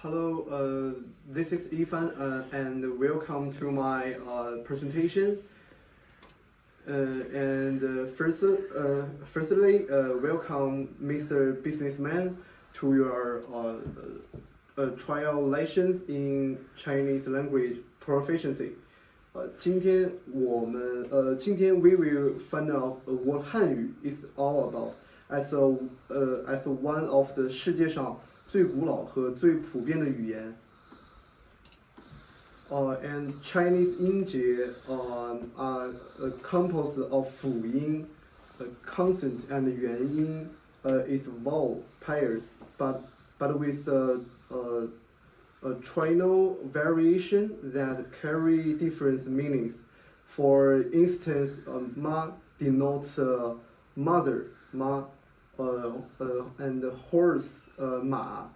Hello, this is Yifan, and welcome to my presentation. Firstly, welcome Mr. Businessman to your trial lessons in Chinese language proficiency. 今天 we will find out what 汉语 is all about as one of the 世界上最古老和最普遍的语言。And Chinese 音节 are composed of 辅音, consonant and 元音 is vowel pairs, but with a trinal variation that carry different meanings. For instance, ma denotes mother, ma, and horse, ma.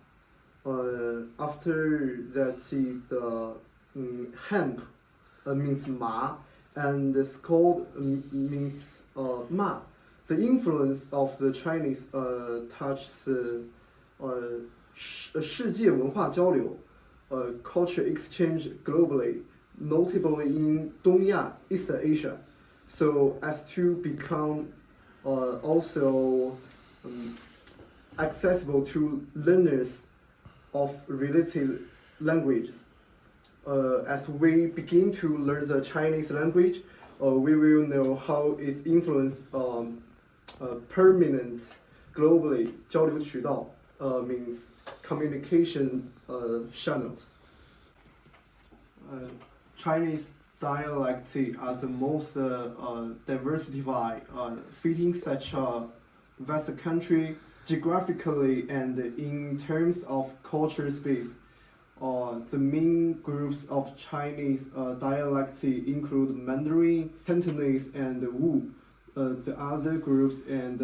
After that is hemp, means ma, and skull means ma. The influence of the Chinese touches 世界文化交流 culture exchange globally, notably in 东亚 East Asia, so as to become also accessible to learners of related languages. As we begin to learn the Chinese language, we will know how its influence permanent globally. 交流渠道 means communication channels. Chinese dialects are the most diversified, fitting such a vast country geographically and in terms of culture space. The main groups of Chinese dialects include Mandarin, Cantonese, and Wu. The other groups and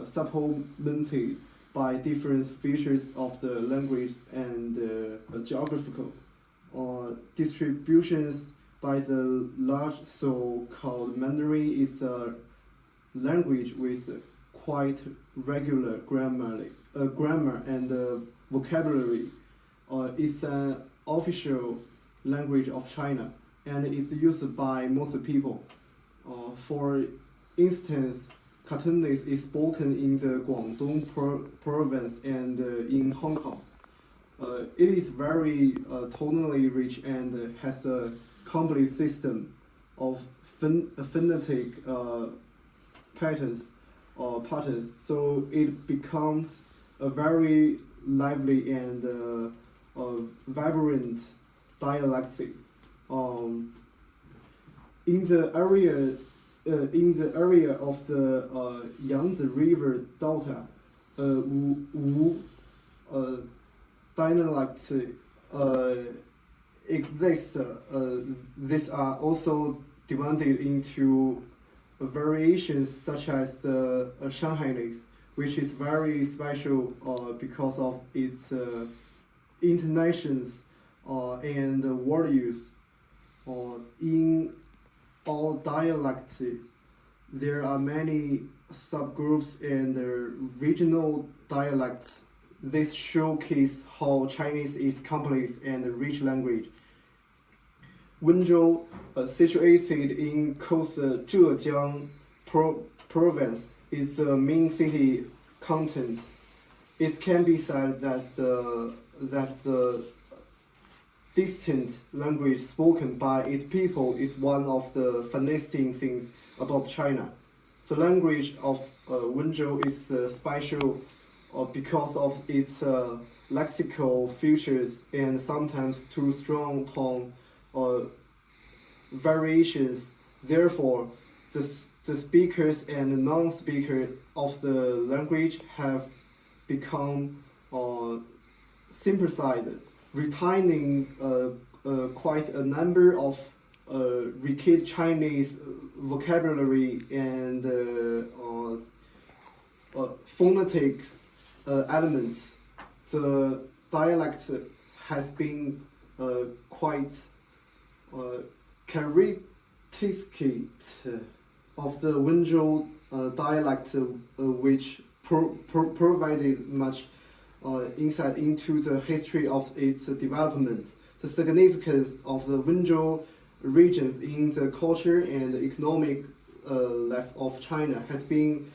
supplemented by different features of the language and geographical distributions. By the large so-called Mandarin is a language with quite regular grammar and vocabulary. It's an official language of China and is used by most people. For instance, Cantonese is spoken in the Guangdong province and in Hong Kong. It is very tonally rich and has a complete system of phonetic patterns, so it becomes a very lively and vibrant dialect. In the area of the Yangtze River Delta, Wu dialects exist. These are also divided into variations such as Shanghainese, which is very special because of its intonations and word use. In all dialects, there are many subgroups and regional dialects. This showcase how Chinese is complex and rich language. Wenzhou, situated in coast Zhejiang province, is the main city content. It can be said that the distinct language spoken by its people is one of the fascinating things about China. The language of Wenzhou is special because of its lexical features and sometimes too strong tone variations. Therefore, the speakers and non-speakers of the language have become synthesized, retaining quite a number of rich Chinese vocabulary and phonetics elements. The dialect has been quite characteristic of the Wenzhou dialect, which provided much insight into the history of its development, the significance of the Wenzhou regions in the culture and economic life of China has been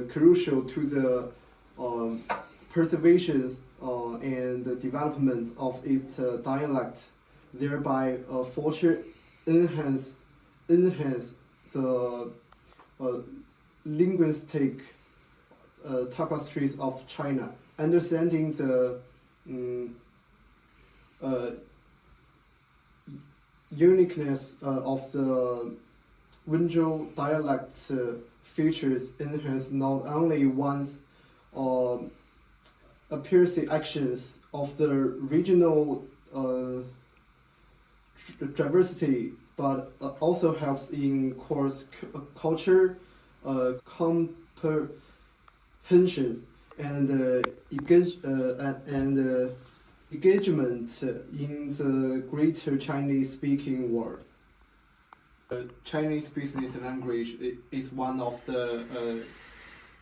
crucial to the preservation and the development of its dialect, thereby further enhance the linguistic tapestries of China. Understanding the uniqueness of the Wenzhou dialect features enhance not only one's appearance actions of the regional diversity, but also helps in course culture comprehension and engagement in the greater Chinese-speaking world. Chinese business language is one of the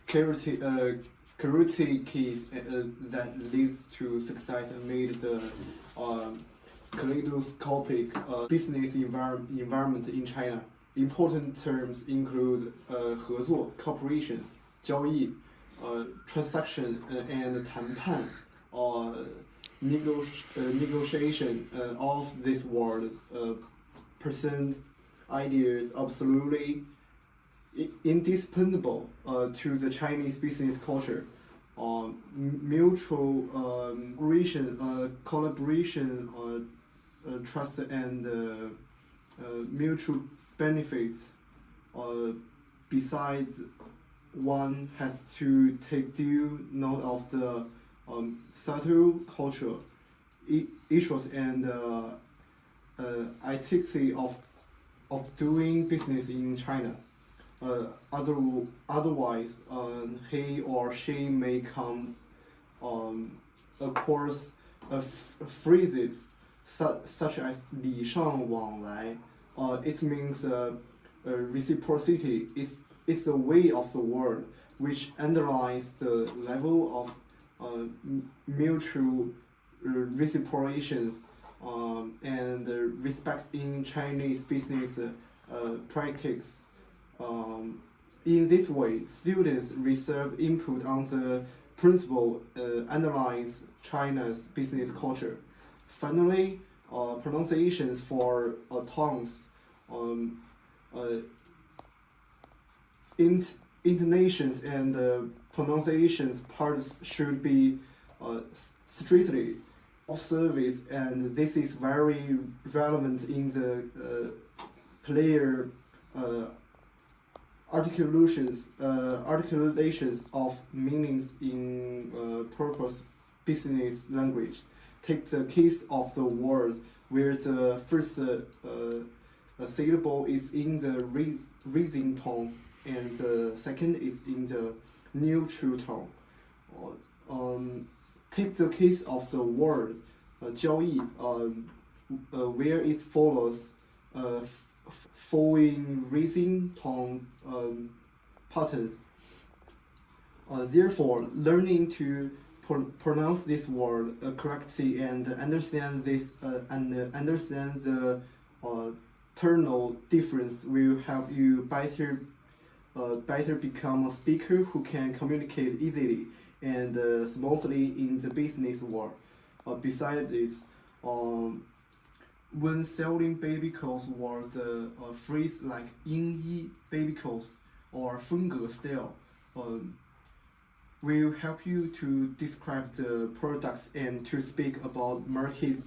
characteristic keys that leads to success amid the kaleidoscopic business environment in China. Important terms include 合作 cooperation, 交易 transaction and 谈判 negotiation. All of these words present ideas absolutely indispensable to the Chinese business culture. Mutual collaboration, trust and mutual benefits. Besides, one has to take due note of the subtle cultural issues and ethics of doing business in China. Otherwise, he or she may come across phrases such as 礼尚往来. It means reciprocity is the way of the world, which underlines the level of mutual reciprocations and respect in Chinese business practice. In this way, students receive input on the principle analyze China's business culture. Finally, pronunciations for tongues, intonations and pronunciations parts should be strictly observed, and this is very relevant in the clear articulations of meanings in purpose business language. Take the case of the word where the first syllable is in the rising tone and the second is in the neutral tone. Take the case of the word 交易 where it follows following rising tone patterns. Therefore, learning to pronounce this word correctly and understand this understand the tonal difference will help you better become a speaker who can communicate easily and smoothly in the business world. Besides this, when selling baby clothes words, a phrase like 英衣 baby clothes or 风格 style will help you to describe the products and to speak about market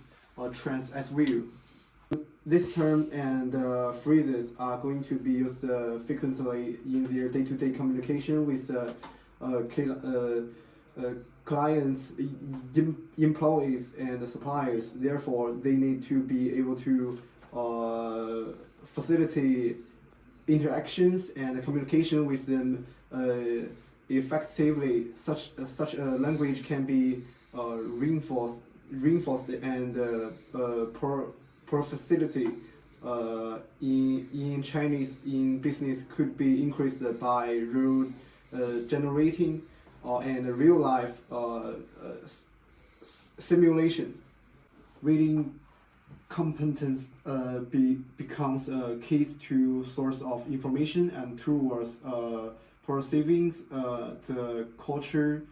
trends as well. This term and phrases are going to be used frequently in their day-to-day communication with clients, employees, and suppliers. Therefore, they need to be able to facilitate interactions and communication with them effectively. Such a language can be reinforced and facility in Chinese in business could be increased by rule generating and real life simulation. Reading competence becomes a key to source of information and towards perceiving the culture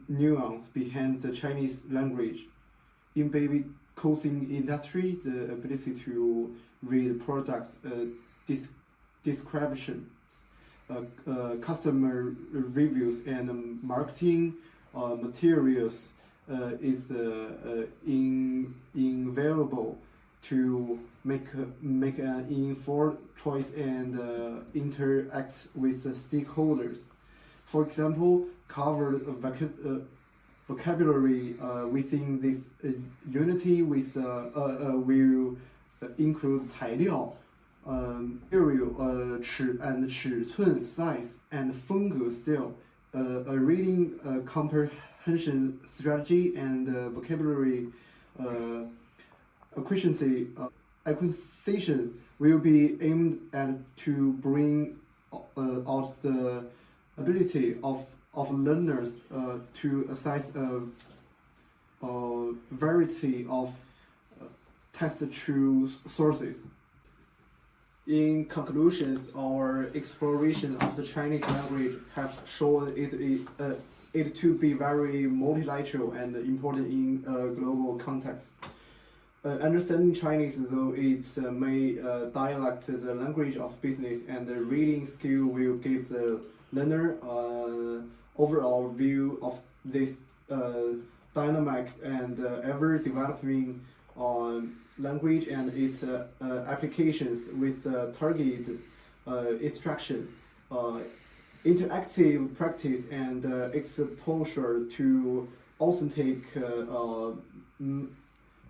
nuance behind the Chinese language. In baby clothing industry, the ability to read products descriptions, customer reviews, and marketing materials is invaluable to make an informed choice and interact with the stakeholders. For example, covered vocabulary within this unity will include 材料, material, 尺寸 size, and 风格 style, a reading comprehension strategy, and vocabulary acquisition will be aimed at to bring out the ability of learners to access a variety of textual sources. In conclusions, our exploration of the Chinese language have shown it to be very multilateral and important in a global context. Understanding Chinese, though its main dialect, the language of business, and the reading skill will give the learner an overall view of this dynamic and ever-developing language and its applications with targeted instruction, interactive practice, and exposure to authentic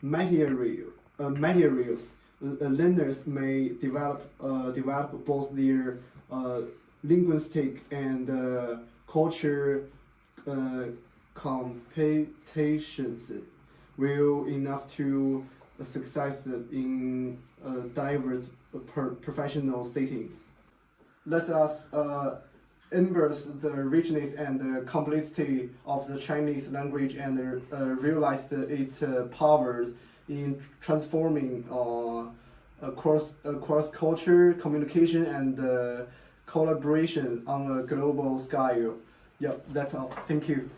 materials. Learners may develop both their linguistic and culture competencies well enough to success in diverse professional settings. Let us embrace the richness and the complexity of the Chinese language and realize its power in transforming cross-culture communication and collaboration on a global scale. Yeah, that's all. Thank you.